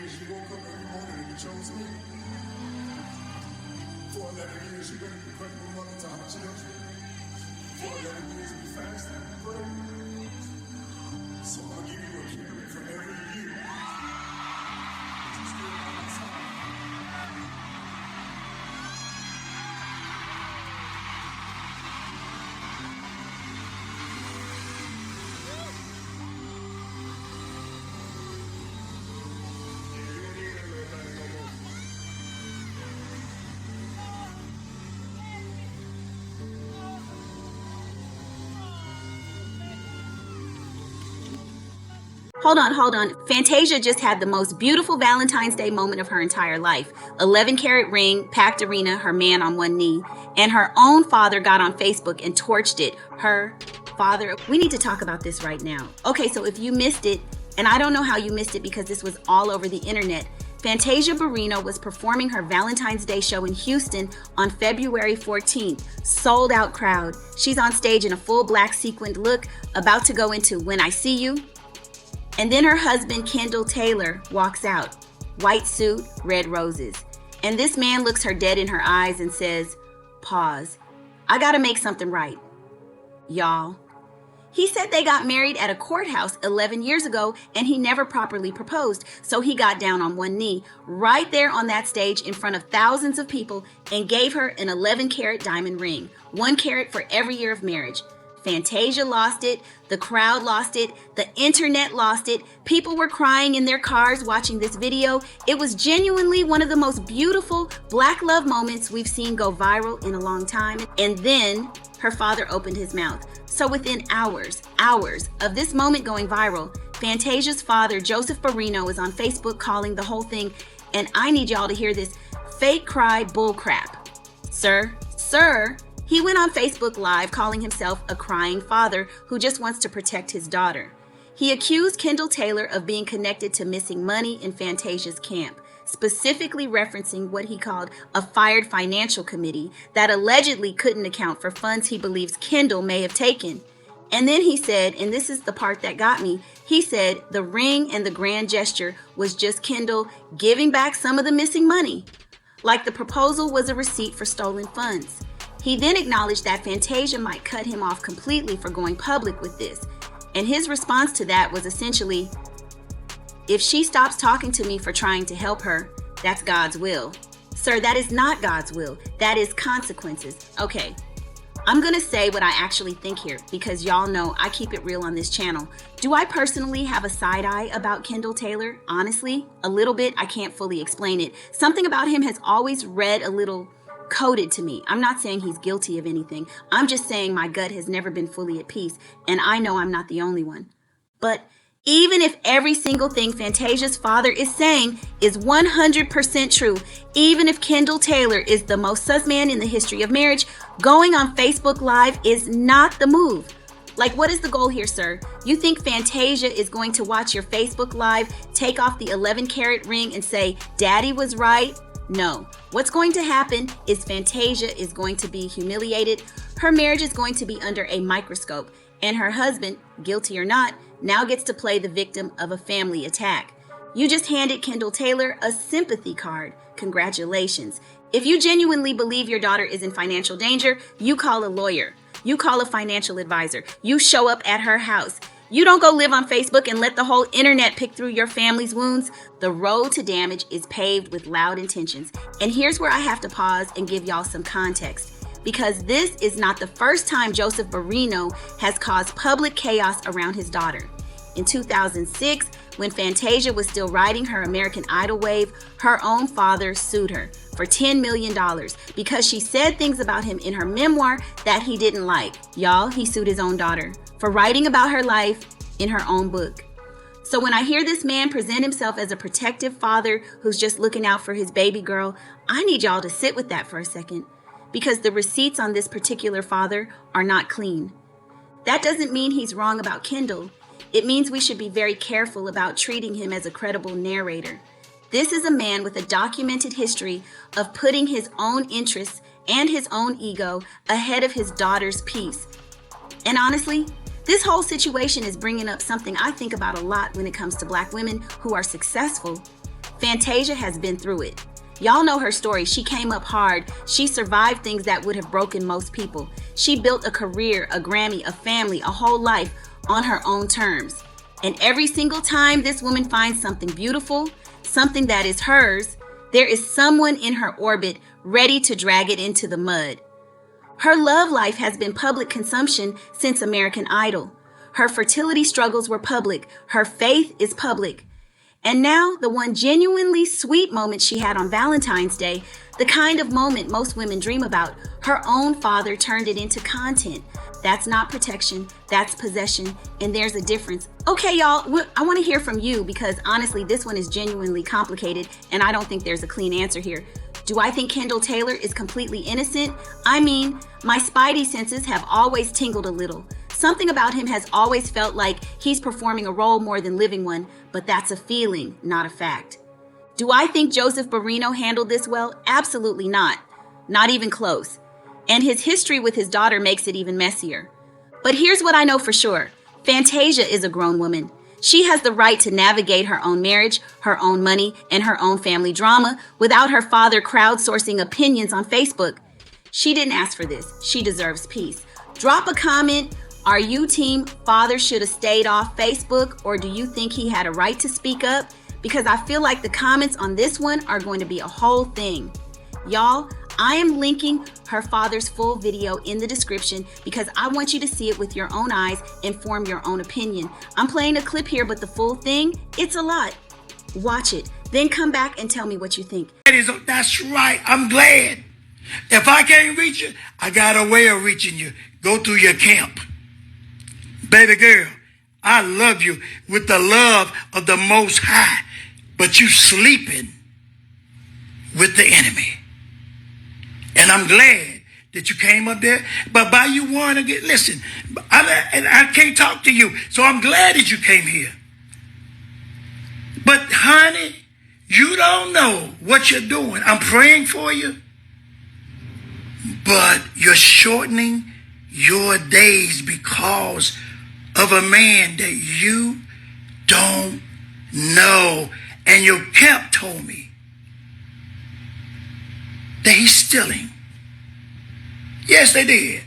years you woke up every morning and you chose me. For 11 years you've been an incredible mother to our children. For 11 years we fast and we pray. So I'll give you a carrot for every year. You still on my side. Hold on. Fantasia just had the most beautiful Valentine's Day moment of her entire life. 11-carat ring, packed arena, her man on one knee, and her own father got on Facebook and torched it. Her father. We need to talk about this right now. Okay, so if you missed it, and I don't know how you missed it because this was all over the internet, Fantasia Barrino was performing her Valentine's Day show in Houston on February 14th. Sold out crowd. She's on stage in a full black sequined look, about to go into When I See You. And then her husband, Kendall Taylor, walks out. White suit, red roses. And this man looks her dead in her eyes and says, "Pause. I gotta make something right. Y'all." He said they got married at a courthouse 11 years ago and he never properly proposed. So he got down on one knee right there on that stage in front of thousands of people and gave her an 11-carat diamond ring. 1 carat for every year of marriage. Fantasia lost it, the crowd lost it, the internet lost it, people were crying in their cars watching this video. It was genuinely one of the most beautiful black love moments we've seen go viral in a long time. And then her father opened his mouth. So within hours of this moment going viral, Fantasia's father, Joseph Barrino, is on Facebook calling the whole thing, and I need y'all to hear this, fake cry bullcrap. Sir, he went on Facebook Live calling himself a crying father who just wants to protect his daughter. He accused Kendall Taylor of being connected to missing money in Fantasia's camp, specifically referencing what he called a fired financial committee that allegedly couldn't account for funds he believes Kendall may have taken. And then he said, and this is the part that got me, he said the ring and the grand gesture was just Kendall giving back some of the missing money, like the proposal was a receipt for stolen funds. He then acknowledged that Fantasia might cut him off completely for going public with this. And his response to that was essentially, if she stops talking to me for trying to help her, that's God's will. Sir, that is not God's will. That is consequences. Okay, I'm gonna say what I actually think here because y'all know I keep it real on this channel. Do I personally have a side eye about Kendall Taylor? Honestly, a little bit. I can't fully explain it. Something about him has always read a little coded to me. I'm not saying he's guilty of anything. I'm just saying my gut has never been fully at peace, and I know I'm not the only one. But even if every single thing Fantasia's father is saying is 100% true, even if Kendall Taylor is the most sus man in the history of marriage, going on Facebook Live is not the move. Like, what is the goal here, sir? You think Fantasia is going to watch your Facebook Live, take off the 11-carat ring and say, "Daddy was right"? No. What's going to happen is Fantasia is going to be humiliated. Her marriage is going to be under a microscope. And her husband, guilty or not, now gets to play the victim of a family attack. You just handed Kendall Taylor a sympathy card. Congratulations. If you genuinely believe your daughter is in financial danger, you call a lawyer. You call a financial advisor. You show up at her house. You don't go live on Facebook and let the whole internet pick through your family's wounds. The road to damage is paved with loud intentions. And here's where I have to pause and give y'all some context. Because this is not the first time Joseph Barrino has caused public chaos around his daughter. In 2006, when Fantasia was still riding her American Idol wave, her own father sued her for $10 million because she said things about him in her memoir that he didn't like. Y'all, he sued his own daughter for writing about her life in her own book. So when I hear this man present himself as a protective father who's just looking out for his baby girl, I need y'all to sit with that for a second because the receipts on this particular father are not clean. That doesn't mean he's wrong about Kendall. It means we should be very careful about treating him as a credible narrator. This is a man with a documented history of putting his own interests and his own ego ahead of his daughter's peace. And honestly, this whole situation is bringing up something I think about a lot when it comes to Black women who are successful. Fantasia has been through it. Y'all know her story. She came up hard. She survived things that would have broken most people. She built a career, a Grammy, a family, a whole life on her own terms. And every single time this woman finds something beautiful, something that is hers, there is someone in her orbit ready to drag it into the mud. Her love life has been public consumption since American Idol. Her fertility struggles were public. Her faith is public. And now, the one genuinely sweet moment she had on Valentine's Day, the kind of moment most women dream about, her own father turned it into content. That's not protection, that's possession, and there's a difference. Okay, y'all, I want to hear from you because honestly, this one is genuinely complicated, and I don't think there's a clean answer here. Do I think Kendall Taylor is completely innocent? I mean, my spidey senses have always tingled a little. Something about him has always felt like he's performing a role more than living one, but that's a feeling, not a fact. Do I think Joseph Barrino handled this well? Absolutely not. Not even close. And his history with his daughter makes it even messier. But here's what I know for sure. Fantasia is a grown woman. She has the right to navigate her own marriage, her own money, and her own family drama without her father crowdsourcing opinions on Facebook. She didn't ask for this. She deserves peace. Drop a comment. Are you team father should have stayed off Facebook, or do you think he had a right to speak up? Because I feel like the comments on this one are going to be a whole thing. Y'all, I am linking her father's full video in the description because I want you to see it with your own eyes and form your own opinion. I'm playing a clip here, but the full thing, it's a lot. Watch it, then come back and tell me what you think. That's right. I'm glad. If I can't reach you, I got a way of reaching you. Go through your camp. Baby girl, I love you with the love of the Most High, but you sleeping with the enemy. And I'm glad that you came up there, but by you want to get, listen, I can't talk to you, so I'm glad that you came here. But honey, you don't know what you're doing. I'm praying for you, but you're shortening your days because of a man that you don't know. And your camp told me that he's stealing. Yes, they did.